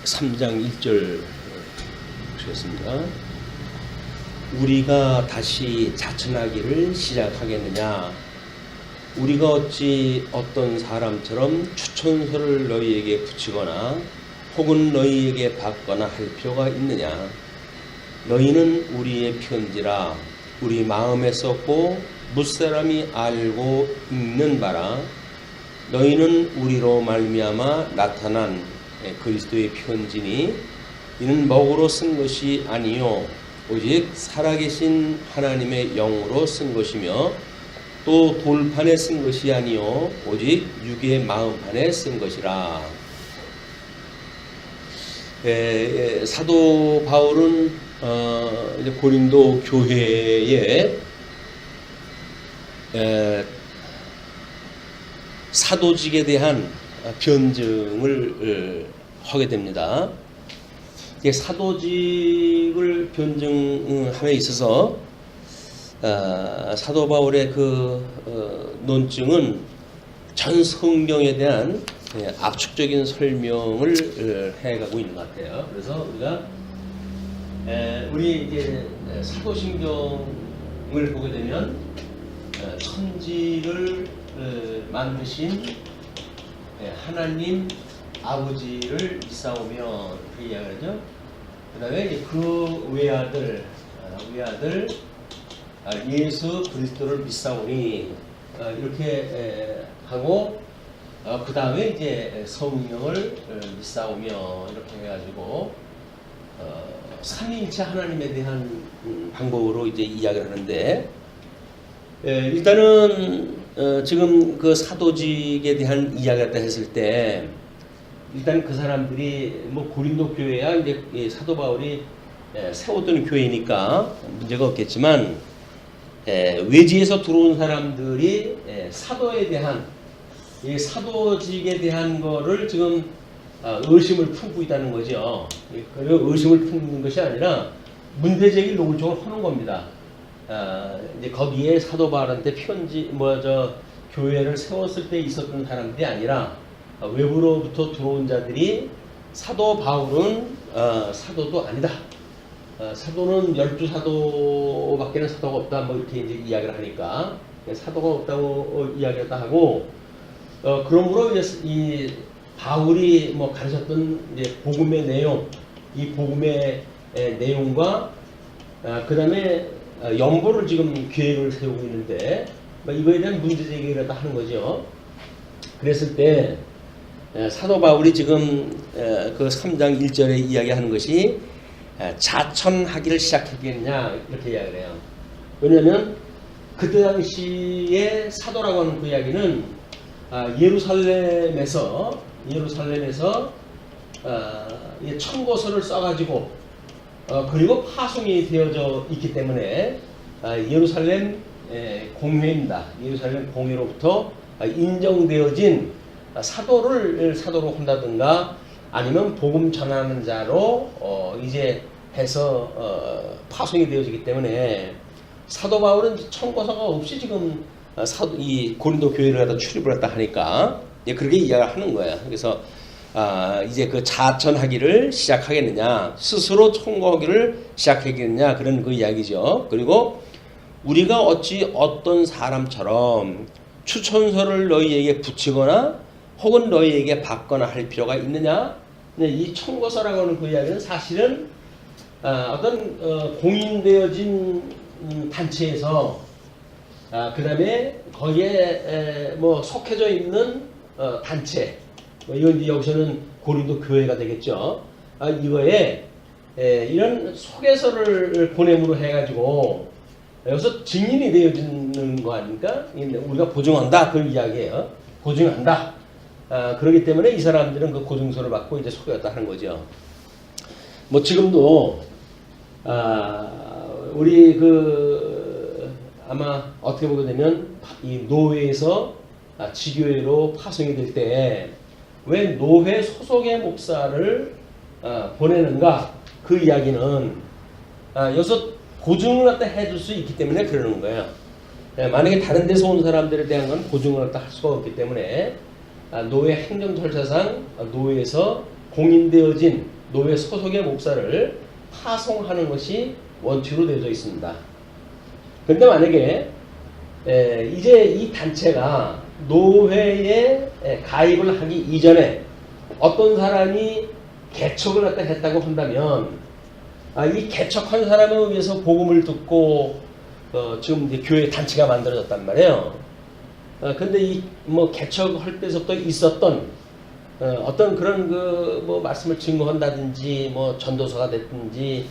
3장 1절 보시겠습니다. 우리가 다시 자천하기를 시작하겠느냐? 우리가 어찌 어떤 사람처럼 추천서를 너희에게 붙이거나 혹은 너희에게 받거나 할 필요가 있느냐? 너희는 우리의 편지라 우리 마음에 썼고 무사람이 알고 읽는 바라. 너희는 우리로 말미암아 나타난 그리스도의 편지니 이는 먹으로 쓴 것이 아니요 오직 살아계신 하나님의 영으로 쓴 것이며 또 돌판에 쓴 것이 아니요 오직 육의 마음판에 쓴 것이라. 사도 바울은 이제 고린도 교회에 사도직에 대한 변증을 하게 됩니다. 사도직을 변증함에 있어서 사도 바울의 그 논증은 전 성경에 대한 압축적인 설명을 해가고 있는 것 같아요. 그래서 우리가 우리 이제 사도신경을 보게 되면 천지를 만드신 하나님 아버지를 믿사오며 그 이야기하죠. 그 다음에 그 외아들 예수 그리스도를 믿사오니 이렇게 하고 그 다음에 이제 성령을 믿사오며 이렇게 해가지고 삼위일체 하나님에 대한 방법으로 이제 이야기를 하는데, 일단은 지금 그 사도직에 대한 이야기를 했을 때 일단 그 사람들이 뭐 고린도 교회야 이제 사도 바울이 세웠던 교회니까 문제가 없겠지만, 외지에서 들어온 사람들이 사도에 대한 이 사도직에 대한 거를 지금 의심을 품고 있다는 거죠. 그리고 의심을 품는 것이 아니라 문제제기를 노골적으로 하는 겁니다. 이제 거기에 사도 바울한테 편지 교회를 세웠을 때 있었던 사람들이 아니라 외부로부터 들어온 자들이 사도 바울은 사도도 아니다. 사도는 12사도밖에는 사도가 없다. 뭐 이렇게 이제 이야기를 하니까 사도가 없다고 이야기를 하고, 그러므로 이제 이 바울이 뭐 가르쳤던 이제 복음의 내용, 이 복음의 내용과 그 다음에 연보를 지금 계획을 세우고 있는데 이거에 대한 문제 제기를 하는 거죠. 그랬을 때 사도 바울이 지금 그 3장 1절에 이야기하는 것이 자천하기를 시작했겠느냐 이렇게 이야기를 해요. 왜냐하면 그때 당시에 사도라고 하는 그 이야기는 예루살렘에서 청고서를 써가지고 그리고 파송이 되어져 있기 때문에 예루살렘 공회입니다. 예루살렘 공회로부터 인정되어진 사도로 한다든가 아니면 복음 전하는 자로 이제 해서 파송이 되어지기 때문에 사도 바울은 청고서가 없이 지금 이 고린도 교회를 갖다 출입을 했다 하니까 그렇게 이야기를 하는 거예요. 그래서 이제 그 자천하기를 시작하겠느냐, 스스로 청구하기를 시작하겠느냐, 그런 그 이야기죠. 그리고 우리가 어찌 어떤 사람처럼 추천서를 너희에게 붙이거나 혹은 너희에게 받거나 할 필요가 있느냐. 이 청구서라고 하는 그 이야기는 사실은 어떤 공인되어진 단체에서 그 다음에 거기에 뭐 속해져 있는 단체, 이건 여기서는 고린도 교회가 되겠죠. 이거에 이런 소개서를 보냄으로 해가지고 여기서 증인이 되어지는 거 아닙니까? 우리가 보증한다 그 이야기예요. 보증한다. 그렇기 때문에 이 사람들은 그 고증서를 받고 이제 소개했다 하는 거죠. 뭐 지금도 우리 아마 어떻게 보게 되면 이 노회에서 지교회로 파송이 될 때 왜 노회 소속의 목사를 보내는가, 그 이야기는 여기서 보증을 갖다 해줄 수 있기 때문에 그러는 거예요. 만약에 다른 데서 온 사람들에 대한 건 보증을 갖다 할 수가 없기 때문에 노회 행정절차상 노회에서 공인되어진 노회 소속의 목사를 파송하는 것이 원칙으로 되어져 있습니다. 그런데 만약에 이제 이 단체가 노회에 가입을 하기 이전에 어떤 사람이 개척을 갖다 했다고 한다면 이 개척한 사람에 의해서 복음을 듣고 지금 이제 교회 단체가 만들어졌단 말이에요. 근데 이 뭐 개척할 때부터 있었던 어떤 그런 그 뭐 말씀을 증거한다든지 뭐 전도서가 됐든지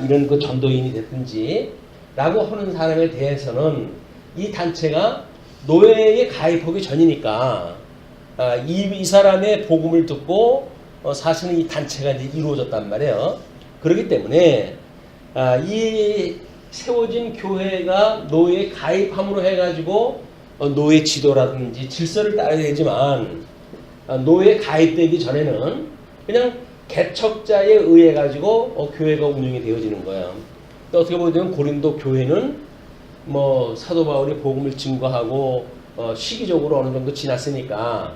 이런 그 전도인이 됐든지 라고 하는 사람에 대해서는 이 단체가 노예에 가입하기 전이니까 이 사람의 복음을 듣고 사실은 이 단체가 이제 이루어졌단 말이에요. 그렇기 때문에 이 세워진 교회가 노예에 가입함으로 해가지고 노예 지도라든지 질서를 따라야 되지만 노예에 가입되기 전에는 그냥 개척자에 의해 가지고 교회가 운영이 되어지는 거예요. 어떻게 보면 고린도 교회는 뭐 사도 바울이 복음을 증거하고 시기적으로 어느 정도 지났으니까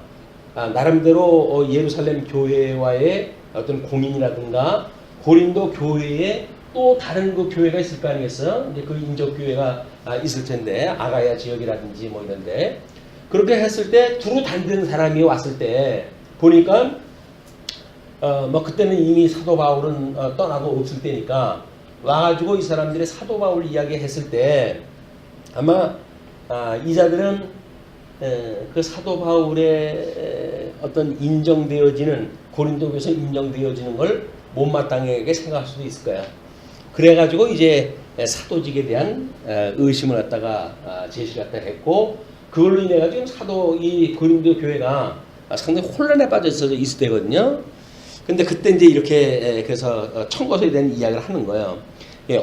나름대로 예루살렘 교회와의 어떤 공인이라든가 고린도 교회에 또 다른 그 교회가 있을 거 아니겠어요? 이제 그 인적 교회가 있을 텐데 아가야 지역이라든지 뭐 이런데 그렇게 했을 때 두루 다니는 사람이 왔을 때 보니까 뭐 그때는 이미 사도 바울은 떠나고 없을 때니까 와가지고 이 사람들이 사도 바울 이야기했을 때 아마 이자들은 그 사도 바울의 어떤 인정되어지는 고린도 교회에서 인정되어지는 걸 못마땅하게 생각할 수도 있을 거야. 그래가지고 이제 사도직에 대한 의심을 갖다가 제시를 갖다 했고 그걸로 인해 가지고 사도 이 고린도 교회가 상당히 혼란에 빠져 있을 때거든요. 근데 그때 이제 이렇게 그래서 청거서에 대한 이야기를 하는 거예요.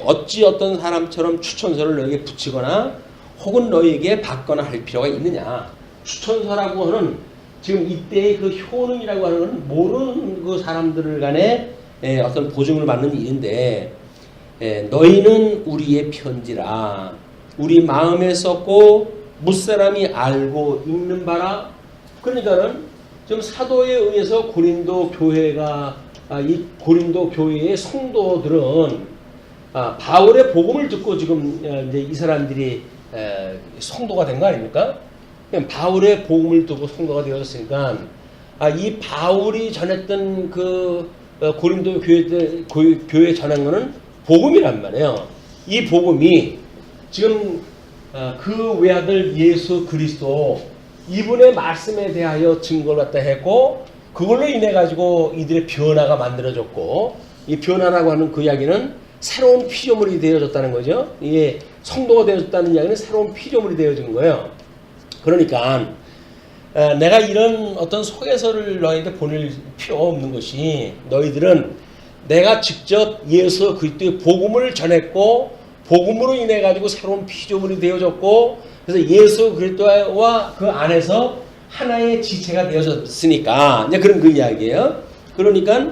어찌 어떤 사람처럼 추천서를 너에게 붙이거나 혹은 너에게 받거나 할 필요가 있느냐. 추천서라고 하는 지금 이때의 그 효능이라고 하는 건 모르는 그 사람들 간에 어떤 보증을 받는 일인데 너희는 우리의 편지라 우리 마음에 썼고 무사람이 알고 읽는 바라. 그러니까는 지금 사도에 의해서 고린도 교회가 이 고린도 교회의 성도들은 바울의 복음을 듣고 지금 이제 이 사람들이 성도가 된 거 아닙니까? 바울의 복음을 듣고 성도가 되었으니까 이 바울이 전했던 그 고린도 교회 전한 거는 복음이란 말이에요. 이 복음이 지금 그 외아들 예수 그리스도 이분의 말씀에 대하여 증거를 갖다 했고 그걸로 인해 가지고 이들의 변화가 만들어졌고 이 변화라고 하는 그 이야기는 새로운 피조물이 되어졌다는 거죠. 이게 성도가 되어졌다는 이야기는 새로운 피조물이 되어진 거예요. 그러니까 내가 이런 어떤 소개서를 너희한테 보낼 필요가 없는 것이 너희들은 내가 직접 예수 그리스도의 복음을 전했고 복음으로 인해 가지고 새로운 피조물이 되어졌고 그래서 예수 그리스도와 그 안에서 하나의 지체가 되어졌으니까 이제 그런 그 이야기예요. 그러니까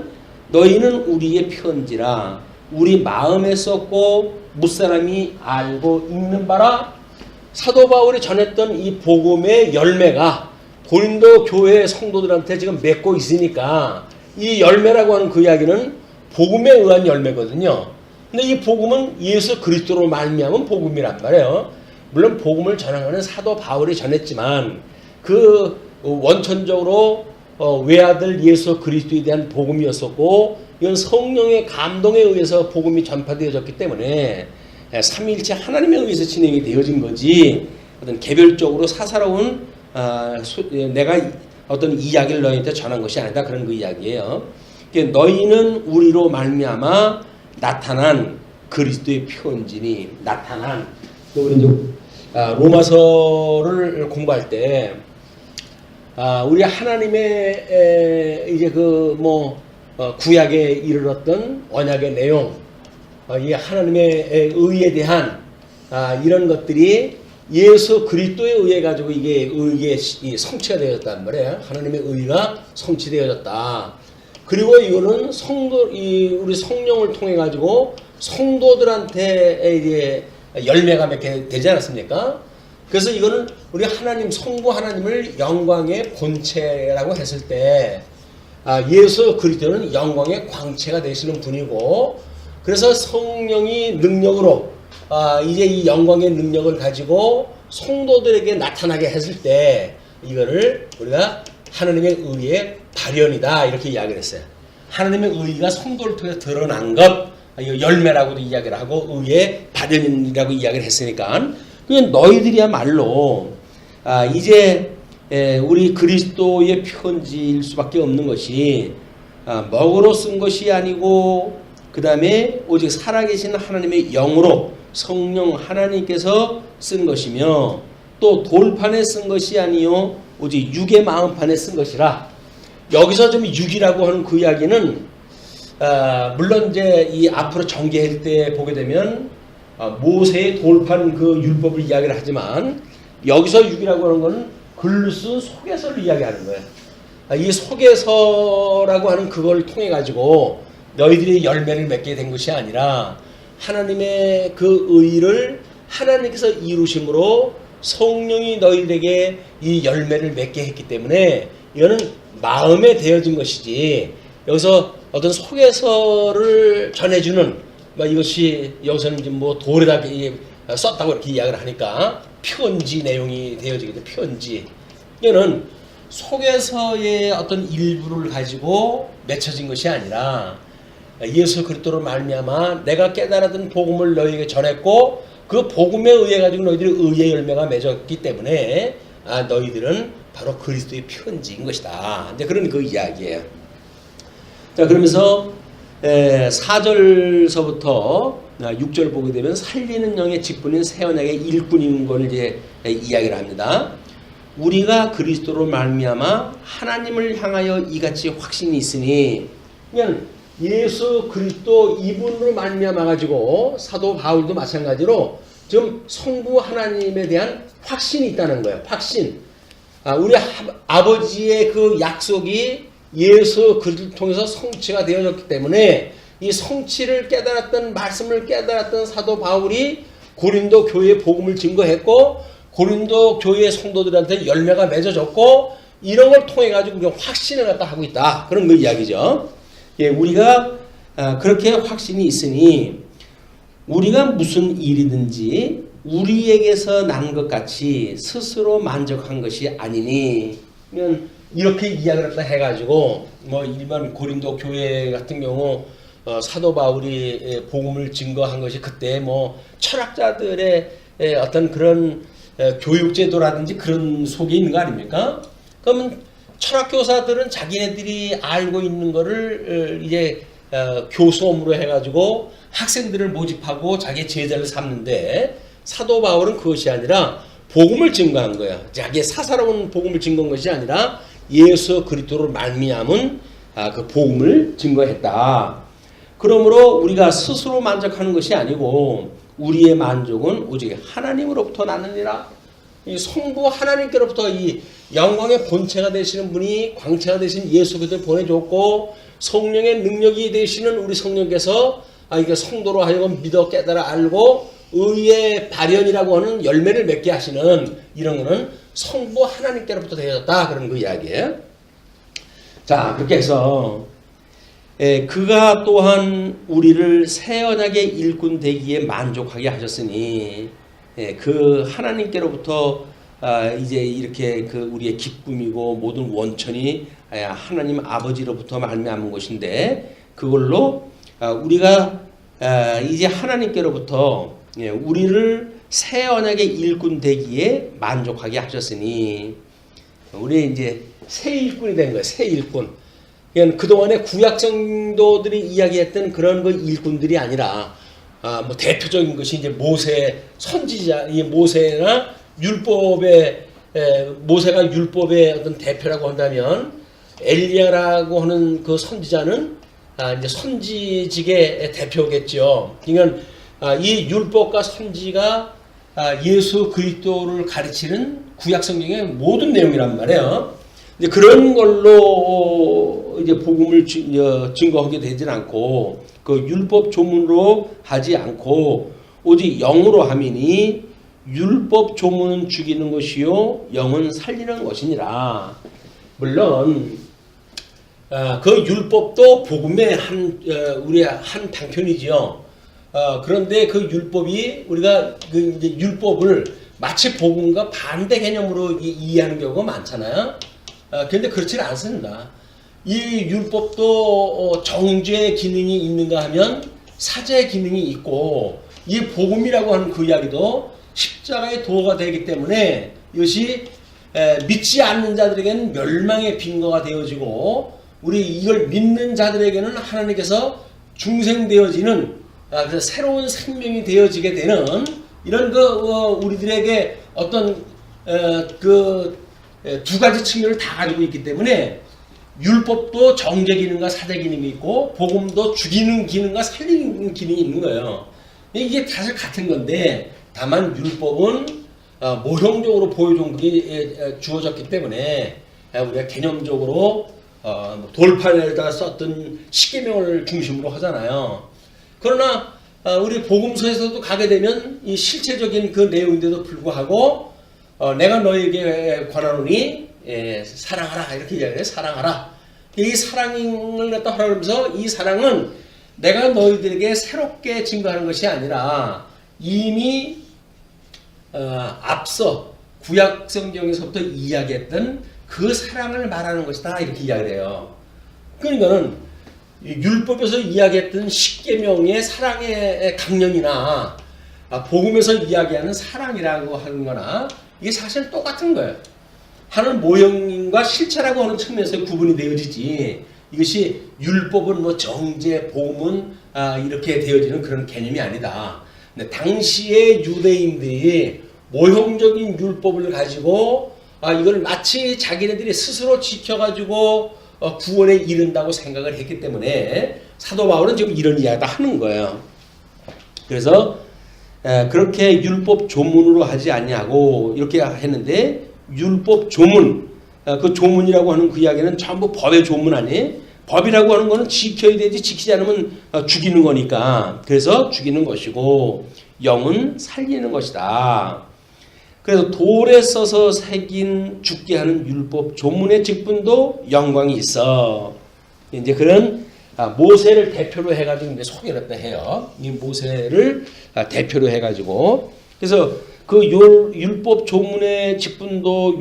너희는 우리의 편지라 우리 마음에 썼고 무사람이 알고 읽는 바라. 사도 바울이 전했던 이 복음의 열매가 고린도 교회 성도들한테 지금 맺고 있으니까 이 열매라고 하는 그 이야기는 복음에 의한 열매거든요. 근데 이 복음은 예수 그리스도로 말미암은 복음이란 말이에요. 물론 복음을 전하는 사도 바울이 전했지만 그 원천적으로 외아들 예수 그리스도에 대한 복음이었었고 이건 성령의 감동에 의해서 복음이 전파되어졌기 때문에 삼위일체 하나님에 의해서 진행이 되어진 거지 어떤 개별적으로 사사로운 내가 어떤 이야기를 너희한테 전한 것이 아니다. 그런 그 이야기예요. 너희는 우리로 말미암아 나타난 그리스도의 편지니 나타난 우리 이제 로마서를 공부할 때 우리 하나님의 이제 그 뭐 구약에 이르렀던 언약의 내용 이 하나님의 의에 대한 이런 것들이 예수 그리스도에 의해 가지고 이게 의의 성취가 되어졌단 말이에요. 하나님의 의가 성취되어졌다. 그리고 이거는 우리 성령을 통해 가지고 성도들한테 이제 열매가 맺게 되지 않았습니까? 그래서 이거는 우리 하나님 성부 하나님을 영광의 본체라고 했을 때 예수 그리스도는 영광의 광채가 되시는 분이고, 그래서 성령이 능력으로 이제 이 영광의 능력을 가지고 성도들에게 나타나게 했을 때 이거를 우리가 하나님의 의의 발현이다 이렇게 이야기를 했어요. 하나님의 의가 성도를 통해 드러난 것, 이거 열매라고도 이야기를 하고 의의 발현이라고 이야기를 했으니까, 그냥 너희들이야말로 이제 우리 그리스도의 편지일 수밖에 없는 것이 먹으로 쓴 것이 아니고, 그 다음에 오직 살아계신 하나님의 영으로 성령 하나님께서 쓴 것이며, 또 돌판에 쓴 것이 아니요 오직 육의 마음판에 쓴 것이라. 여기서 좀 육이라고 하는 그 이야기는 물론 이제 이 앞으로 전개할 때 보게 되면 모세의 돌판 그 율법을 이야기를 하지만, 여기서 육이라고 하는 것은 글로 쓴 속에서를 이야기하는 거예요. 이 속에서라고 하는 그걸 통해 가지고 너희들이 열매를 맺게 된 것이 아니라 하나님의 그 의를 하나님께서 이루심으로 성령이 너희들에게 이 열매를 맺게 했기 때문에 이거는 마음에 되어진 것이지, 여기서 어떤 속에서를 전해주는 이것이 여기서는 이제 뭐 돌에다 썼다고 이렇게 이야기를 하니까 편지 내용이 되어지게 돼. 편지 이거는 속에서의 어떤 일부를 가지고 맺혀진 것이 아니라 예수 그리스도로 말미암아 내가 깨달았던 복음을 너희에게 전했고, 그 복음에 의해 가지고 너희들이 의의 열매가 맺었기 때문에 너희들은 바로 그리스도의 편지인 것이다. 이제 그런 그 이야기예요. 자, 그러면서 4절서부터 6절 보게 되면 살리는 영의 직분인 새 언약의 일꾼인 걸 이제 이야기를 합니다. 우리가 그리스도로 말미암아 하나님을 향하여 이같이 확신이 있으니, 그냥 예수 그리스도 이분으로 말미암아 가지고 사도 바울도 마찬가지로 좀 성부 하나님에 대한 확신이 있다는 거예요. 확신. 우리 아버지의 그 약속이 예수 그리스도를 통해서 성취가 되어졌기 때문에 이 성취를 깨달았던, 말씀을 깨달았던 사도 바울이 고린도 교회의 복음을 증거했고, 고린도 교회의 성도들한테 열매가 맺어졌고, 이런 걸 통해 가지고 우리가 확신을 갖다 하고 있다. 그런 그 이야기죠. 예, 우리가 그렇게 확신이 있으니 우리가 무슨 일이든지 우리에게서 난 것 같이 스스로 만족한 것이 아니니, 이렇게 이야기를 갖다 해가지고 뭐 일반 고린도 교회 같은 경우 사도 바울이 복음을 증거한 것이 그때 뭐 철학자들의 어떤 그런 교육제도라든지 그런 속에 있는 거 아닙니까? 그러면 철학교사들은 자기네들이 알고 있는 거를 이제 교수업으로 해가지고 학생들을 모집하고 자기의 제자를 삼는데, 사도 바울은 그것이 아니라 복음을 증거한 거야. 자기의 사사로운 복음을 증거한 것이 아니라 예수 그리스도로 말미암은 그 복음을 증거했다. 그러므로 우리가 스스로 만족하는 것이 아니고 우리의 만족은 오직 하나님으로부터 나느니라. 이 성부 하나님께로부터 이 영광의 본체가 되시는 분이, 광채가 되신 예수 그리스도를 보내줬고, 성령의 능력이 되시는 우리 성령께서 이게 성도로 하여금 믿어 깨달아 알고 의의 발현이라고 하는 열매를 맺게 하시는 이런 거는 성부 하나님께로부터 되어졌다. 그런 그 이야기예요. 자, 그렇게 해서 그가 또한 우리를 새 언약의 일꾼 되기에 만족하게 하셨으니, 그 하나님께로부터 이제 이렇게 그 우리의 기쁨이고 모든 원천이 하나님 아버지로부터 말미암은 것인데, 그걸로 우리가 이제 하나님께로부터 우리를 새 언약의 일꾼 되기에 만족하게 하셨으니, 우리 이제 새 일꾼이 된 거예요. 새 일꾼. 그동안에 구약 성도들이 이야기했던 그런 그 일꾼들이 아니라 뭐 대표적인 것이 이제 모세 선지자, 이 모세나 율법의 모세가 율법의 어떤 대표라고 한다면 엘리야라고 하는 그 선지자는 이제 선지직의 대표겠죠. 그러니까 이 율법과 선지가 예수 그리스도를 가르치는 구약 성경의 모든 내용이란 말이에요. 이제 그런 걸로 이제 복음을 증거하게 되진 않고, 그 율법 조문으로 하지 않고 오직 영으로 함이니 율법 조문은 죽이는 것이요 영은 살리는 것이니라. 물론 그 율법도 복음의 우리의 한 방편이지요. 그런데 그 율법이 우리가 그 이제 율법을 마치 복음과 반대 개념으로 이해하는 경우가 많잖아요. 그런데 그렇지는 않습니다. 이 율법도 정죄의 기능이 있는가 하면 사죄의 기능이 있고, 이 복음이라고 하는 그 이야기도 십자가의 도가 되기 때문에 이것이 믿지 않는 자들에게는 멸망의 빈거가 되어지고, 우리 이걸 믿는 자들에게는 하나님께서 중생되어지는, 그래서 새로운 생명이 되어지게 되는 이런 우리들에게 어떤 그 두 가지 측면을 다 가지고 있기 때문에, 율법도 정죄 기능과 사죄 기능이 있고 복음도 죽이는 기능과 살리는 기능이 있는 거예요. 이게 사실 같은 건데, 다만 율법은 모형적으로 보여준 주어졌기 때문에 우리가 개념적으로 돌판에다 썼던 십계명을 중심으로 하잖아요. 그러나 우리 복음서에서도 가게 되면 이 실체적인 그 내용인데도 불구하고 내가 너에게 권하노니 사랑하라, 이렇게 이야기해요. 사랑하라. 이 사랑을 갖다 하라면서, 이 사랑은 내가 너희들에게 새롭게 증거하는 것이 아니라 이미 앞서 구약 성경에서부터 이야기했던 그 사랑을 말하는 것이다, 이렇게 이야기를 해요. 그러니까는 율법에서 이야기했던 십계명의 사랑의 강령이나 복음에서 이야기하는 사랑이라고 하는 거나 이게 사실 똑같은 거예요. 하는 모형과 실체라고 하는 측면에서 구분이 되어지지, 이것이 율법은 뭐 정죄, 복음은 이렇게 되어지는 그런 개념이 아니다. 근데 당시의 유대인들이 모형적인 율법을 가지고 이걸 마치 자기네들이 스스로 지켜가지고 구원에 이른다고 생각을 했기 때문에 사도 바울은 지금 이런 이야기를 하는 거예요. 그래서 그렇게 율법 조문으로 하지 않냐고 이렇게 했는데, 율법 조문, 그 조문이라고 하는 그 이야기는 전부 법의 조문 아니? 법이라고 하는 거는 지켜야 되지, 지키지 않으면 죽이는 거니까. 그래서 죽이는 것이고 영은 살리는 것이다. 그래서 돌에 써서 새긴 죽게 하는 율법 조문의 직분도 영광이 있어. 이제 그런 모세를 대표로 해가지고 이제 소개를 해요. 이 모세를 대표로 해가지고, 그래서 그 율법 조문의 직분도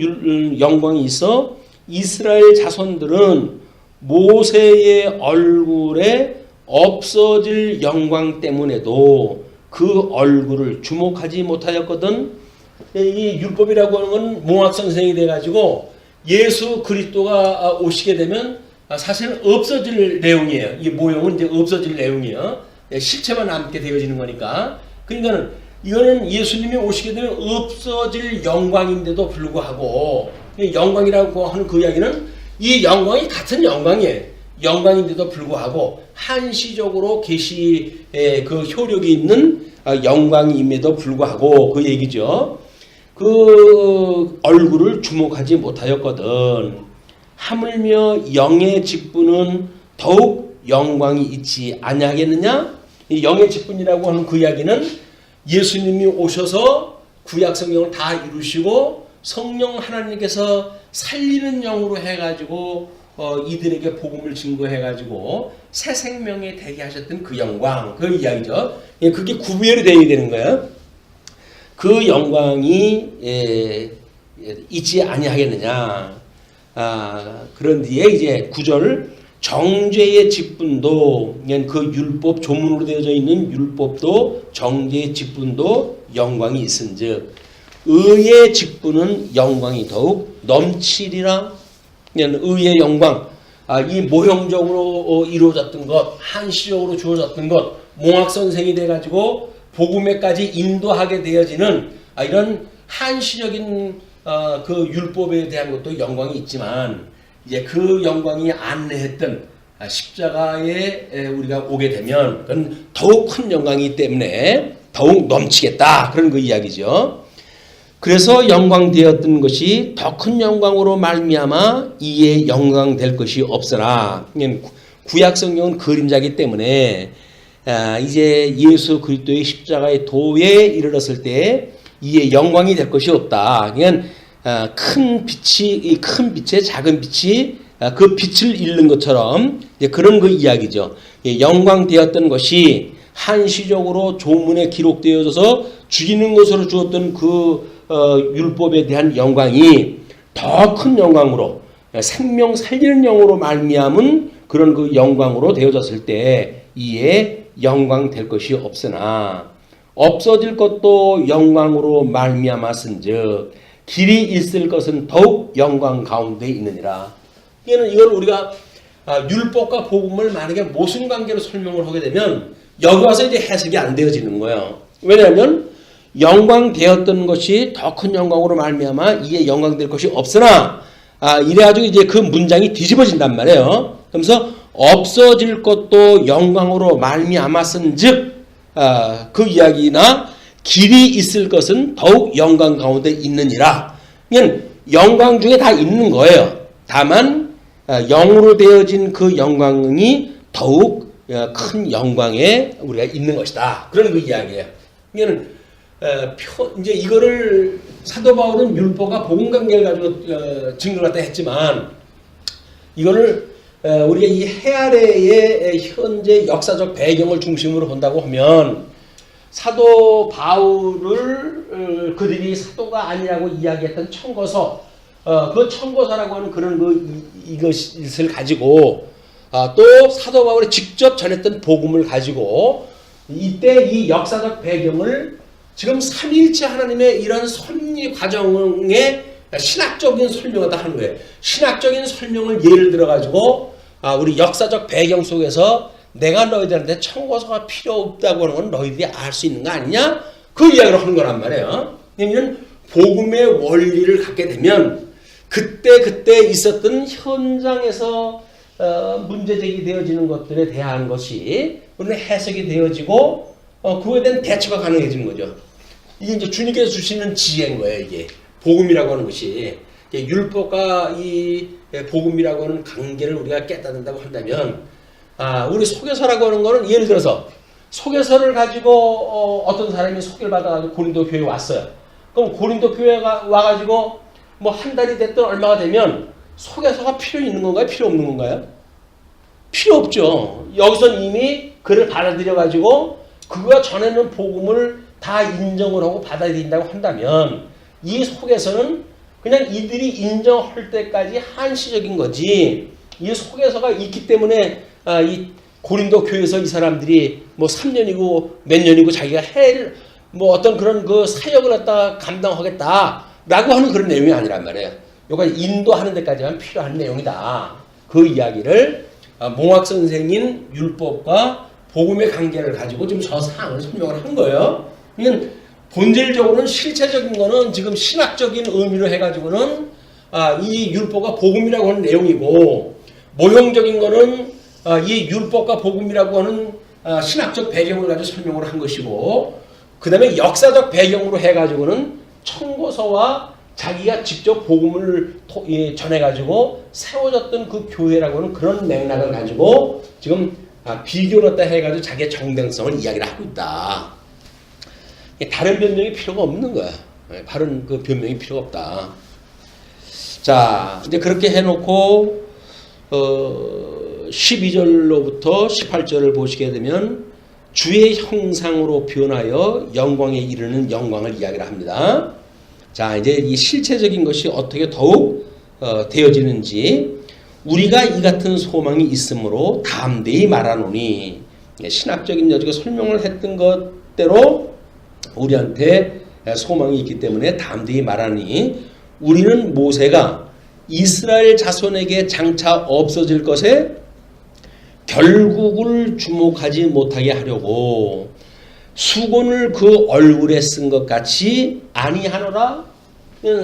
영광이 있어. 이스라엘 자손들은 모세의 얼굴에 없어질 영광 때문에도 그 얼굴을 주목하지 못하였거든. 이 율법이라고 하는 건 몽학 선생이 돼가지고 예수 그리스도가 오시게 되면 사실은 없어질 내용이에요. 이 모형은 이제 없어질 내용이에요. 실체만 남게 되어지는 거니까. 그러니까는 이거는 예수님이 오시게 되면 없어질 영광인데도 불구하고, 영광이라고 하는 그 이야기는 이 영광이 같은 영광이에요. 영광인데도 불구하고 한시적으로 계시의 그 효력이 있는 영광임에도 불구하고 그 얘기죠. 그 얼굴을 주목하지 못하였거든. 하물며 영의 직분은 더욱 영광이 있지 아니하겠느냐? 이 영의 직분이라고 하는 그 이야기는 예수님이 오셔서 구약 성경을 다 이루시고 성령 하나님께서 살리는 영으로 해가지고 이들에게 복음을 증거해가지고 새 생명에 되게 하셨던 그 영광, 그 이야기죠. 그게 구별이 되어야 되는 거예요. 그 영광이 있지 아니하겠느냐. 그런 뒤에 이제 9절, 정죄의 직분도, 그 율법 조문으로 되어져 있는 율법도 정죄의 직분도 영광이 있은즉 의의 직분은 영광이 더욱 넘치리라. 의의 영광, 이 모형적으로 이루어졌던 것, 한시적으로 주어졌던 것, 몽학 선생이 돼가지고 복음에까지 인도하게 되어지는 이런 한시적인 그 율법에 대한 것도 영광이 있지만, 이제 그 영광이 안내했던 십자가에 우리가 오게 되면 그건 더욱 큰 영광이기 때문에 더욱 넘치겠다, 그런 그 이야기죠. 그래서 영광되었던 것이 더 큰 영광으로 말미암아 이에 영광될 것이 없으나, 구약 성경은 그림자이기 때문에 이제 예수 그리스도의 십자가의 도에 이르렀을 때 이에 영광이 될 것이 없다. 그냥 큰 빛에 작은 빛이 그 빛을 잃는 것처럼 그런 그 이야기죠. 영광되었던 것이 한시적으로 조문에 기록되어져서 죽이는 것으로 주었던 그 율법에 대한 영광이 더 큰 영광으로 생명 살리는 영으로 말미암은 그런 그 영광으로 되어졌을 때 이에 영광 될 것이 없으나 없어질 것도 영광으로 말미암았은즉 길이 있을 것은 더욱 영광 가운데 있느니라. 이걸 우리가 율법과 복음을 만약에 모순 관계로 설명을 하게 되면 여기 와서 이제 해석이 안 되어지는 거예요. 왜냐하면 영광되었던 것이 더 큰 영광으로 말미암아 이에 영광될 것이 없으나 이래가지고 이제 그 문장이 뒤집어진단 말이에요. 그러면서 없어질 것도 영광으로 말미암았은즉 그 이야기나 길이 있을 것은 더욱 영광 가운데 있느니라. 그냥 영광 중에 다 있는 거예요. 다만 영으로 되어진 그 영광이 더욱 큰 영광에 우리가 있는 것이다. 그런 그 이야기예요. 그러니까 이제 이거를 사도 바울은 율법과 복음 관계를 가지고 증거를 갖다 했지만 이거를 우리가 이 해아래의 현재 역사적 배경을 중심으로 본다고 하면 사도 바울을 그들이 사도가 아니라고 이야기했던 청거서 그 청거서라고 하는 그런 이것을 가지고 또 사도 바울이 직접 전했던 복음을 가지고 이때 이 역사적 배경을 지금 삼위일체 하나님의 이런 섭리 과정의 신학적인 설명을 다 하는 거예요. 신학적인 설명을 예를 들어가지고 우리 역사적 배경 속에서 내가 너희들한테 청고서가 필요 없다고 하는 건 너희들이 알 수 있는 거 아니냐? 그 이야기를 하는 거란 말이에요. 왜냐면 복음의 원리를 갖게 되면 그때 있었던 현장에서 문제 제기되어지는 것들에 대한 것이 우리는 해석이 되어지고 그거에 대한 대처가 가능해지는 거죠. 이게 이제 주님께서 주시는 지혜인 거예요. 이게 복음이라고 하는 것이 율법과 이 복음이라고 하는 관계를 우리가 깨닫는다고 한다면 우리 소개서라고 하는 거는 예를 들어서 소개서를 가지고 어떤 사람이 소개를 받아가지고 고린도 교회에 왔어요. 그럼 고린도 교회가 와가지고 뭐 한 달이 됐든 얼마가 되면 소개서가 필요 있는 건가요? 필요 없는 건가요? 필요 없죠. 여기서 이미 그를 받아들여가지고 그가 전하는 복음을 다 인정을 하고 받아들인다고 한다면 이 소개서는 그냥 이들이 인정할 때까지 한시적인 거지. 이 소개서가 있기 때문에 이 고린도 교회에서 이 사람들이 뭐 3년이고 몇 년이고 자기가 뭐 어떤 그런 그 사역을 갖다 감당하겠다라고 하는 그런 내용이 아니란 말이에요. 요건 인도하는 데까지만 필요한 내용이다. 그 이야기를 몽학 선생인 율법과 복음의 관계를 가지고 지금 저 사항을 설명을 한 거예요. 그러니까 본질적으로는 실체적인 거는 지금 신학적인 의미로 해가지고는 이 율법과 복음이라고 하는 내용이고 모형적인 거는 이 율법과 복음이라고 하는 신학적 배경을 가지고 설명을 한 것이고 그 다음에 역사적 배경으로 해가지고는 청고서와 자기가 직접 복음을 전해가지고 세워졌던 그 교회라고 하는 그런 맥락을 가지고 지금 비교를 했다 해가지고 자기의 정당성을 이야기를 하고 있다. 다른 변명이 필요가 없는 거야. 다른 그 변명이 필요가 없다. 자, 이제 그렇게 해놓고 12절로부터 18절을 보시게 되면 주의 형상으로 변하여 영광에 이르는 영광을 이야기를 합니다. 자, 이제 이 실체적인 것이 어떻게 더욱 되어지는지 우리가 이 같은 소망이 있으므로 담대히 말하노니 신학적인 여지가 설명을 했던 것대로 우리한테 소망이 있기 때문에 담대히 말하니 우리는 모세가 이스라엘 자손에게 장차 없어질 것에 결국을 주목하지 못하게 하려고 수건을 그 얼굴에 쓴 것 같이 아니하노라.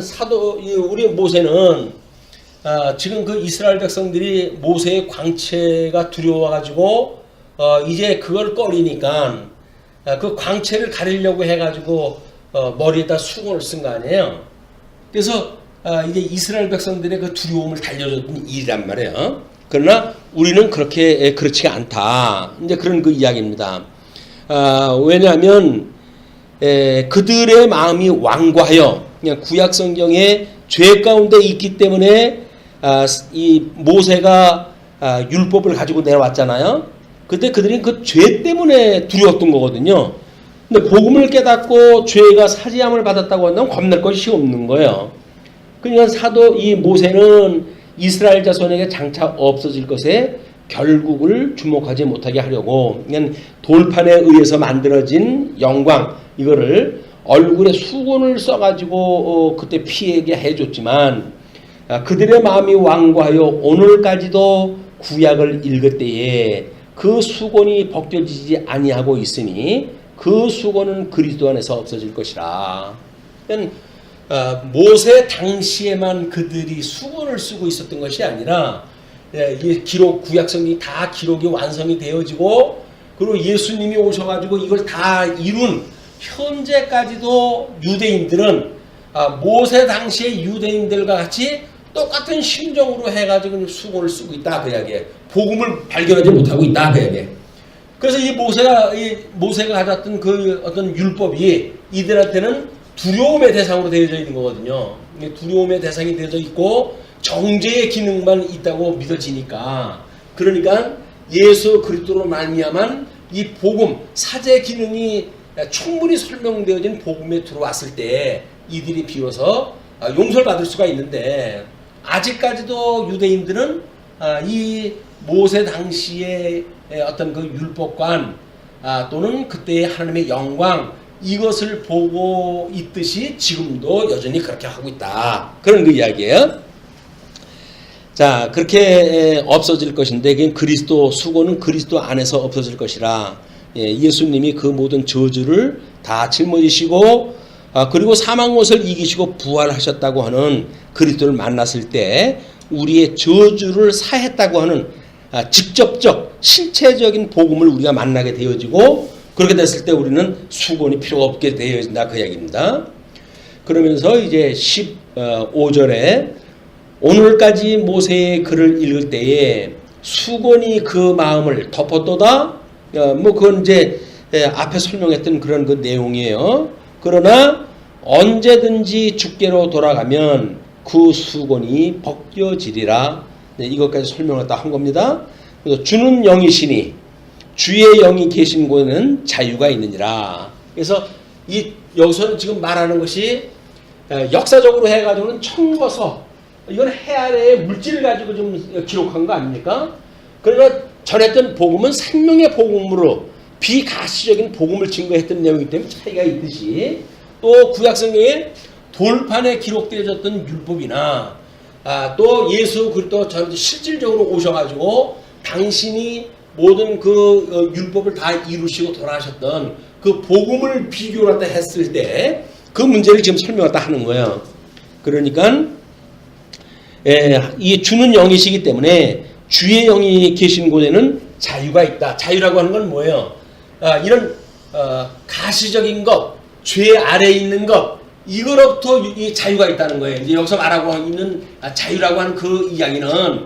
사도 우리 모세는 지금 그 이스라엘 백성들이 모세의 광채가 두려워가지고 이제 그걸 꺼리니까 그 광채를 가리려고 해가지고 머리에다 수건을 쓴 거 아니에요. 그래서 이게 이스라엘 백성들의 그 두려움을 달려줬던 일이란 말이에요. 그러나 우리는 그렇지가 않다. 이제 그런 그 이야기입니다. 왜냐하면 그들의 마음이 완고하여 그냥 구약 성경에 죄 가운데 있기 때문에 이 모세가 율법을 가지고 내려왔잖아요. 근데 그들이 그 죄 때문에 두려웠던 거거든요. 근데 복음을 깨닫고 죄가 사지함을 받았다고 한다면 겁낼 것이 없는 거예요. 그러니까 이 모세는 이스라엘 자손에게 장차 없어질 것에 결국을 주목하지 못하게 하려고 그냥 돌판에 의해서 만들어진 영광 이거를 얼굴에 수건을 써가지고 그때 피하게 해줬지만 그들의 마음이 완고하여 오늘까지도 구약을 읽을 때에 그 수건이 벗겨지지 아니하고 있으니 그 수건은 그리스도 안에서 없어질 것이라. 모세 당시에만 그들이 수건을 쓰고 있었던 것이 아니라 이 기록 구약성이 다 기록이 완성이 되어지고 그리고 예수님이 오셔가지고 이걸 다 이룬 현재까지도 유대인들은 모세 당시의 유대인들과 같이 똑같은 심정으로 해가지고 수건을 쓰고 있다 그 이야기에 복음을 발견하지 못하고 있다 그 이야기에. 그래서 이 모세가 가졌던 그 어떤 율법이 이들한테는 두려움의 대상으로 되어져 있는 거거든요. 두려움의 대상이 되어져 있고 정죄의 기능만 있다고 믿어지니까 그러니까 예수 그리스도로 말미암은 이 복음 사제 기능이 충분히 설명되어진 복음에 들어왔을 때 이들이 비로소 용서를 받을 수가 있는데 아직까지도 유대인들은 이 모세 당시의 어떤 그 율법관 또는 그때의 하나님의 영광 이것을 보고 있듯이 지금도 여전히 그렇게 하고 있다. 그런 그 이야기예요. 자, 그렇게 없어질 것인데 그리스도 수고는 그리스도 안에서 없어질 것이라. 예수님이 그 모든 저주를 다 짊어지시고 그리고 사망 것을 이기시고 부활하셨다고 하는 그리스도를 만났을 때 우리의 저주를 사했다고 하는 직접적 실체적인 복음을 우리가 만나게 되어지고 그렇게 됐을 때 우리는 수건이 필요 없게 되어진다 그 이야기입니다. 그러면서 이제 15절에 오늘까지 모세의 글을 읽을 때에 수건이 그 마음을 덮었도다. 그건 이제 앞에 설명했던 그런 그 내용이에요. 그러나 언제든지 주께로 돌아가면 그 수건이 벗겨지리라. 이것까지 설명을 다 한 겁니다. 그래서 주는 영이시니 주의 영이 계신 곳에는 자유가 있느니라. 그래서 여기서 지금 말하는 것이 역사적으로 해가지고는 청거서 이건 해 아래의 물질을 가지고 좀 기록한 거 아닙니까? 그러나 전했던 복음은 생명의 복음으로 비가시적인 복음을 증거했던 내용이기 때문에 차이가 있듯이 또 구약성경에 돌판에 기록되어졌던 율법이나 또 예수 그리스도 실질적으로 오셔가지고 당신이 모든 그 율법을 다 이루시고 돌아가셨던 그 복음을 비교를 갖다 했을 때 그 문제를 지금 설명을 다 하는 거예요. 그러니까 이 주는 영이시기 때문에 주의 영이 계신 곳에는 자유가 있다. 자유라고 하는 건 뭐예요? 이런 가시적인 것, 죄 아래에 있는 것 이거로부터 이 자유가 있다는 거예요. 이제 여기서 말하고 있는 자유라고 하는 그 이야기는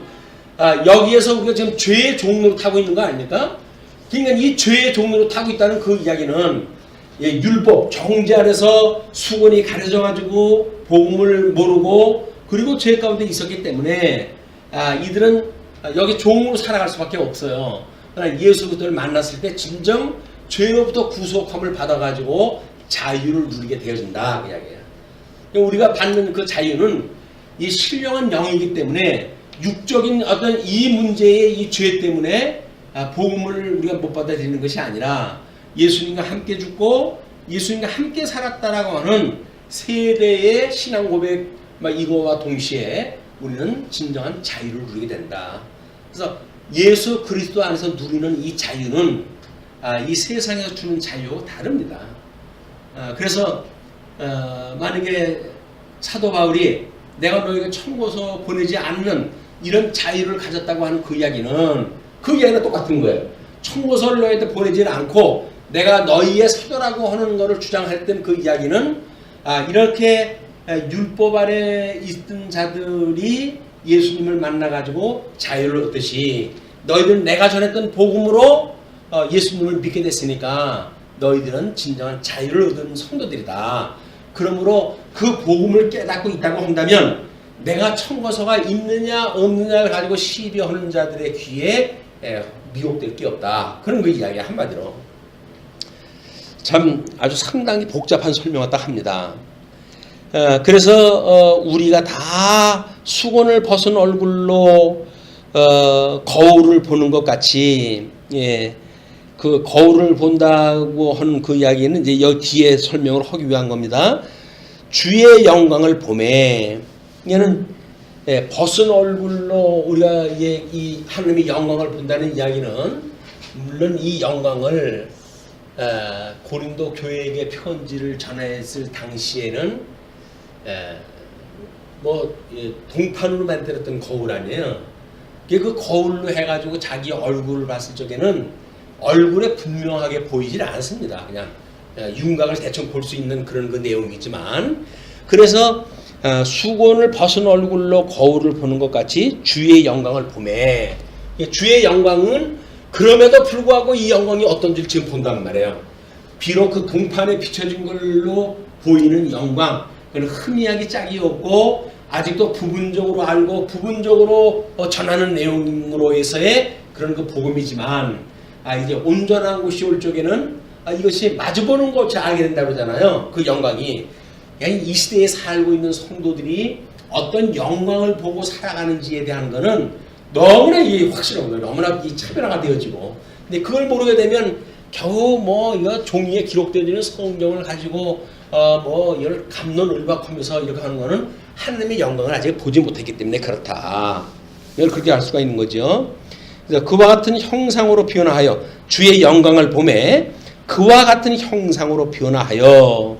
여기에서 우리가 지금 죄의 종로로 타고 있는 거 아닙니까? 그러니까 이 죄의 종로로 타고 있다는 그 이야기는 율법, 정죄 안에서 수건이 가려져가지고 복음을 모르고 그리고 죄 가운데 있었기 때문에 이들은 여기 종으로 살아갈 수밖에 없어요. 그러나 예수 그리스도를 만났을 때 진정 죄로부터 구속함을 받아가지고 자유를 누리게 되어진다 그 이야기예요. 우리가 받는 그 자유는 이 신령한 영이기 때문에 육적인 어떤 이 문제의 이 죄 때문에 복음을 우리가 못 받아들이는 것이 아니라 예수님과 함께 죽고 예수님과 함께 살았다라고 하는 세대의 신앙 고백 이거와 동시에 우리는 진정한 자유를 누리게 된다. 그래서 예수 그리스도 안에서 누리는 이 자유는 이 세상에서 주는 자유와 다릅니다. 그래서 만약에 사도 바울이 내가 너에게 청고서 보내지 않는 이런 자유를 가졌다고 하는 그 이야기는 똑같은 거예요. 청고서를 너희한테 보내지는 않고 내가 너희의 사도라고 하는 것을 주장할 땐 그 이야기는 이렇게 율법 아래 있던 자들이 예수님을 만나가지고 자유를 얻듯이 너희들은 내가 전했던 복음으로 예수님을 믿게 됐으니까 너희들은 진정한 자유를 얻은 성도들이다. 그러므로 그 복음을 깨닫고 있다고 한다면 내가 청거서가 있느냐 없느냐를 가지고 시비하는 자들의 귀에 미혹될 게 없다. 그런 그 이야기 한마디로. 참 아주 상당히 복잡한 설명을 딱 합니다. 그래서 우리가 다 수건을 벗은 얼굴로 거울을 보는 것 같이 그 거울을 본다고 하는 그 이야기는 이제 여기 뒤에 설명을 하기 위한 겁니다. 주의 영광을 보매 얘는 벗은 얼굴로 우리가 이 하나님의 영광을 본다는 이야기는 물론 이 영광을 고린도 교회에게 편지를 전했을 당시에는 동판으로 만들었던 거울 아니에요. 그 거울로 해가지고 자기 얼굴을 봤을 적에는 얼굴에 분명하게 보이질 않습니다. 그냥 윤곽을 대충 볼 수 있는 그런 그 내용이지만, 그래서 수건을 벗은 얼굴로 거울을 보는 것 같이 주의 영광을 보매. 주의 영광은 그럼에도 불구하고 이 영광이 어떤지 지금 본단 말이에요. 비록 그 동판에 비춰진 걸로 보이는 영광, 그건 흠이하기 짝이 없고 아직도 부분적으로 알고 부분적으로 전하는 내용으로해서의 그런 그 복음이지만, 이제 온전한 곳이 올 적에는 이것이 마주보는 것이 알게 된다고 그러잖아요. 그 영광이. 이 시대에 살고 있는 성도들이 어떤 영광을 보고 살아가는지에 대한 거는 너무나 확실한 거예요. 너무나 차별화가 되어지고. 근데 그걸 모르게 되면 겨우 이거 종이에 기록되어지는 성경을 가지고 이걸 갑론을박하면서 이렇게 하는 거는 하나님의 영광을 아직 보지 못했기 때문에 그렇다. 이걸 그렇게 알 수가 있는 거죠. 그래서 그와 같은 형상으로 변화하여 주의 영광을 보매 그와 같은 형상으로 변화하여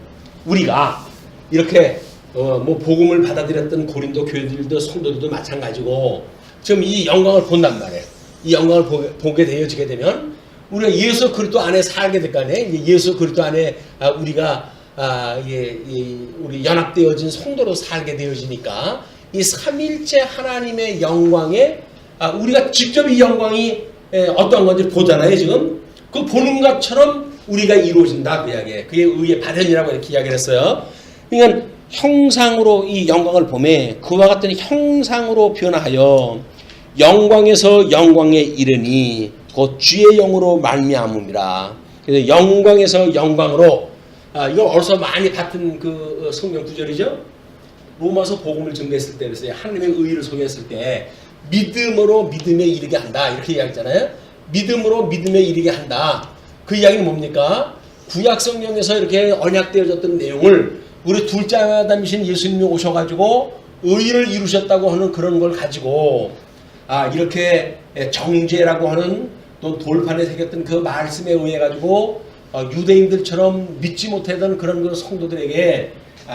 우리가 이렇게 복음을 받아들였던 고린도 교회들도 성도들도 마찬가지고 지금 이 영광을 본단 말이에요. 이 영광을 보게 되어지게 되면 우리가 예수 그리스도 안에 살게 될 거 아니에요. 예수 그리스도 안에 우리가 우리 연합되어진 성도로 살게 되어지니까 이 삼일째 하나님의 영광에 우리가 직접 이 영광이 어떤 건지 보잖아요. 지금 그 보는 것처럼 우리가 이루어진다 그 이야기예요. 그게 의의 발현이라고 이렇게 이야기를 했어요. 그러니까 형상으로 이 영광을 보매 그와 같은 형상으로 변화하여 영광에서 영광에 이르니 곧 주의 영으로 말미암음이라. 그래서 영광에서 영광으로 이거 어디서 많이 봤던 그 성경 구절이죠. 로마서 복음을 증거했을 때 그랬어요. 하나님의 의를 소개했을 때 믿음으로 믿음에 이르게 한다 이렇게 이야기했잖아요. 믿음으로 믿음에 이르게 한다. 그 이야기는 뭡니까? 구약 성경에서 이렇게 언약되어졌던 내용을 우리 둘째 아담이신 예수님이 오셔가지고 의를 이루셨다고 하는 그런 걸 가지고 이렇게 정죄라고 하는 또 돌판에 새겼던 그 말씀에 의해 가지고 유대인들처럼 믿지 못하던 그런 그 성도들에게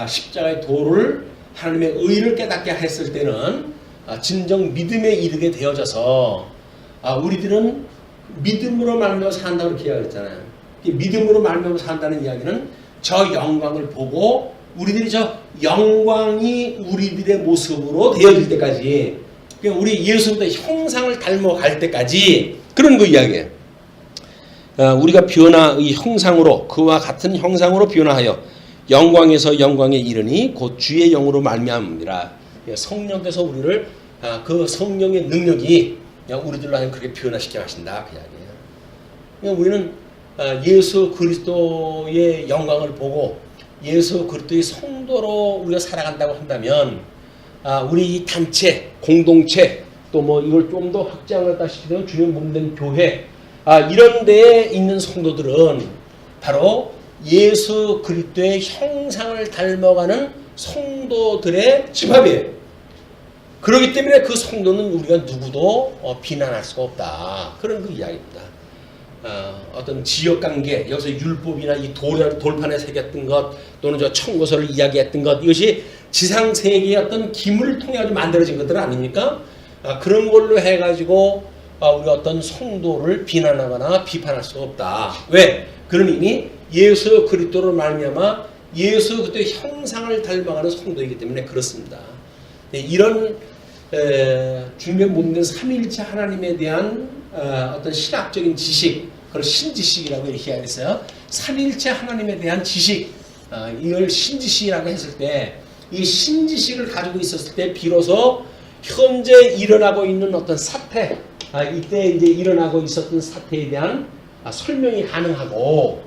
십자가의 도를 하나님의 의를 깨닫게 했을 때는 진정 믿음에 이르게 되어져서 우리들은 믿음으로 말미암아 산다고 이렇게 이야기했잖아요. 믿음으로 말미암아 산다는 이야기는 저 영광을 보고 우리들이 저 영광이 우리들의 모습으로 되어질 때까지, 그러니까 우리 예수의 형상을 닮아갈 때까지 그런 그 이야기예요. 우리가 이 형상으로 그와 같은 형상으로 변화하여 영광에서 영광에 이르니 곧 주의 영으로 말미암음이라. 성령께서 우리를 그 성령의 능력이 우리들로 하여금 그렇게 변화시켜 가신다 그 이야기예요. 우리는 예수 그리스도의 영광을 보고 예수 그리스도의 성도로 우리가 살아간다고 한다면 우리 이 단체, 공동체 또 이걸 좀 더 확장을 시키면 주님 몸된 교회 이런 데에 있는 성도들은 바로 예수 그리스도의 형상을 닮아가는 성도들의 집합이에요. 그렇기 때문에 그 성도는 우리가 누구도 비난할 수가 없다. 그런 그 이야기입니다. 어떤 지역관계, 여기서 율법이나 이 돌판에 새겼던 것 또는 저 청고서를 이야기했던 것 이것이 지상세계의 어떤 기물을 통해 가지고 만들어진 것들 아닙니까? 그런 걸로 해가지고 우리가 어떤 성도를 비난하거나 비판할 수가 없다. 왜? 그는 이미 예수 그리스도로 말미암아 예수 그리스도의 형상을 닮아가는 성도이기 때문에 그렇습니다. 이런 주님의 몸된 삼위일체 하나님에 대한 어떤 신학적인 지식, 그걸 신지식이라고 이렇게 이야기했어요. 삼위일체 하나님에 대한 지식, 이걸 신지식이라고 했을 때 이 신지식을 가지고 있었을 때 비로소 현재 일어나고 있는 어떤 사태, 이때 이제 일어나고 있었던 사태에 대한 설명이 가능하고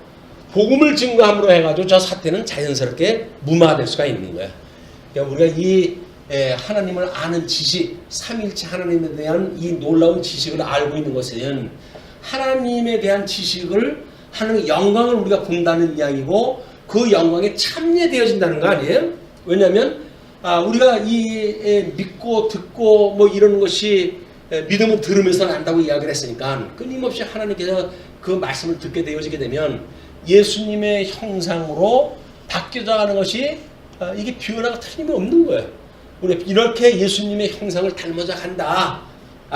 복음을 증거함으로 해가지고 저 사태는 자연스럽게 무마될 수가 있는 거예요. 그러니까 우리가 이 하나님을 아는 지식, 삼위일체 하나님에 대한 이 놀라운 지식을 알고 있는 것은 하나님에 대한 지식을 하는 영광을 우리가 본다는 이야기고 그 영광에 참여되어진다는 거 아니에요? 왜냐하면 우리가 이 믿고 듣고 뭐 이런 것이 믿음은 들으면서 난다고 이야기를 했으니까 끊임없이 하나님께서 그 말씀을 듣게 되어지게 되면 예수님의 형상으로 바뀌어져 가는 것이 이게 변화가 틀림없는 거예요. 우리 이렇게 예수님의 형상을 닮아져 간다.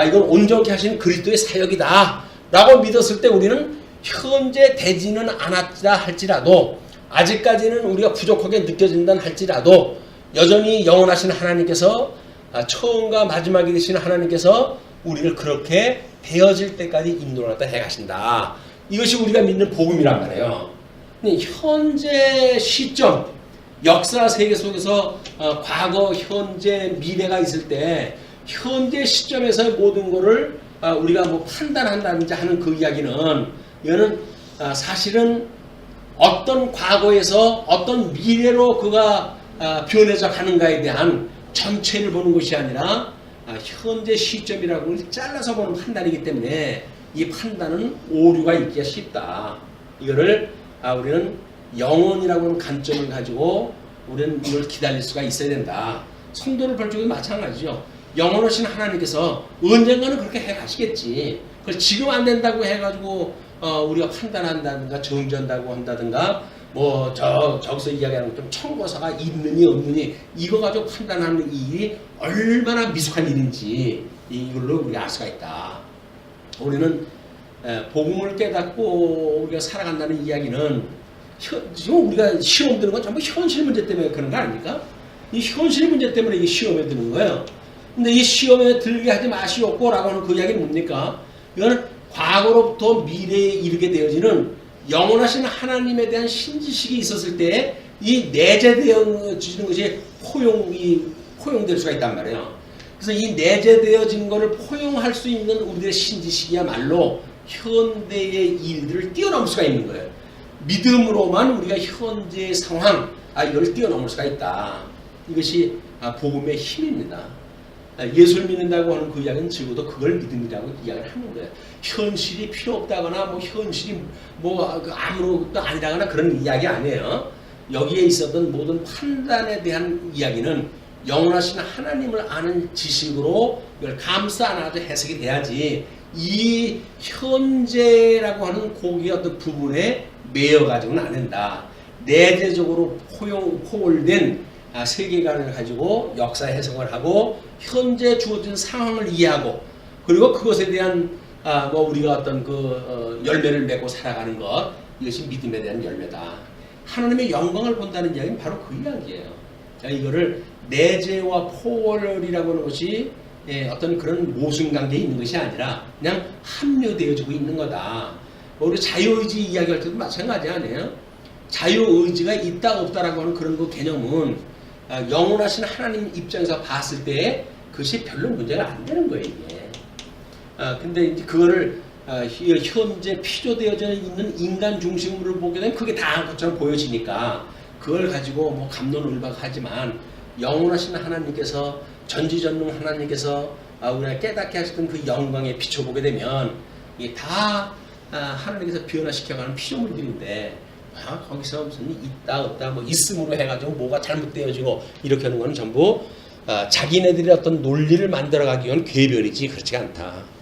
이건 온전케 하시는 그리스도의 사역이다. 라고 믿었을 때 우리는 현재 되지는 않았다 할지라도 아직까지는 우리가 부족하게 느껴진다 할지라도 여전히 영원하신 하나님께서 처음과 마지막이 되신 하나님께서 우리를 그렇게 되어질 때까지 인도하다 해가신다. 이것이 우리가 믿는 복음이란 말이에요. 현재 시점, 역사 세계 속에서 과거, 현재, 미래가 있을 때 현재 시점에서의 모든 것을 우리가 뭐 판단한다든지 하는 그 이야기는 이거는 사실은 어떤 과거에서 어떤 미래로 그가 변해져 가는가에 대한 전체를 보는 것이 아니라 현재 시점이라고 잘라서 보는 판단이기 때문에 이 판단은 오류가 있기가 쉽다. 이거를 우리는 영혼이라고 하는 관점을 가지고 우리는 이걸 기다릴 수가 있어야 된다. 성도를 볼 적에도 마찬가지죠. 영원하신 하나님께서 언젠가는 그렇게 해 가시겠지. 그걸 지금 안 된다고 해가지고 우리가 판단한다든가 정죄한다고 한다든가 뭐 저기서 이야기하는 좀 청구서가 있느니 없느니 이거 가지고 판단하는 일이 얼마나 미숙한 일인지 이걸로 우리가 알 수가 있다. 우리는 복음을 깨닫고 우리가 살아간다는 이야기는 지금 우리가 시험 드는 건 전부 현실 문제 때문에 그런 거 아닙니까? 이 현실 문제 때문에 이 시험에 드는 거예요. 근데 이 시험에 들게 하지 마시옵고라고 하는 그 이야기는 뭡니까? 이거는 과거로부터 미래에 이르게 되어지는 영원하신 하나님에 대한 신지식이 있었을 때 이 내재되어지는 것이 포용될 수가 있단 말이에요. 그래서 이 내재되어진 것을 포용할 수 있는 우리들의 신지식이야말로 현대의 일들을 뛰어넘을 수가 있는 거예요. 믿음으로만 우리가 현재의 상황, 이걸 뛰어넘을 수가 있다. 이것이 복음의 힘입니다. 예수를 믿는다고 하는 그 이야기는 적어도 그걸 믿음이라고 이야기를 하는 거예요. 현실이 필요 없다거나 뭐 현실이 뭐 아무것도 아니라거나 그런 이야기 아니에요. 여기에 있었던 모든 판단에 대한 이야기는 영원하신 하나님을 아는 지식으로 이걸 감싸 안아도 해석이 돼야지 이 현재라고 하는 고기의 어떤 부분에 매여가지고는 안 된다. 내재적으로 포홀된 세계관을 가지고 역사 해석을 하고 현재 주어진 상황을 이해하고 그리고 그것에 대한 뭐 우리가 어떤 열매를 맺고 살아가는 것 이것이 믿음에 대한 열매다. 하나님의 영광을 본다는 이야기는 바로 그 이야기예요. 이거를 내재와 포월이라고 하는 것이 어떤 그런 모순관계에 있는 것이 아니라 그냥 합류되어지고 있는 거다. 우리 자유의지 이야기할 때도 마찬가지 아니에요? 자유의지가 있다 없다라고 하는 그런 그 개념은 영원하신 하나님 입장에서 봤을 때 그것이 별로 문제가 안 되는 거예요. 이게. 근데 이제 그거를 현재 피조되어져 있는 인간 중심으로 보게 되면 그게 다 것처럼 보여지니까 그걸 가지고 뭐 갑론을박하지만 영원하신 하나님께서 전지전능 하나님께서 우리가 깨닫게 하셨던 그 영광에 비춰보게 되면 이게 다 하나님께서 변화시켜가는 피조물들인데 거기서 무슨 있다 없다 뭐 있음으로 해가지고 뭐가 잘못되어지고 이렇게 하는 건 전부 자기네들의 어떤 논리를 만들어가기 위한 궤변이지 그렇지가 않다.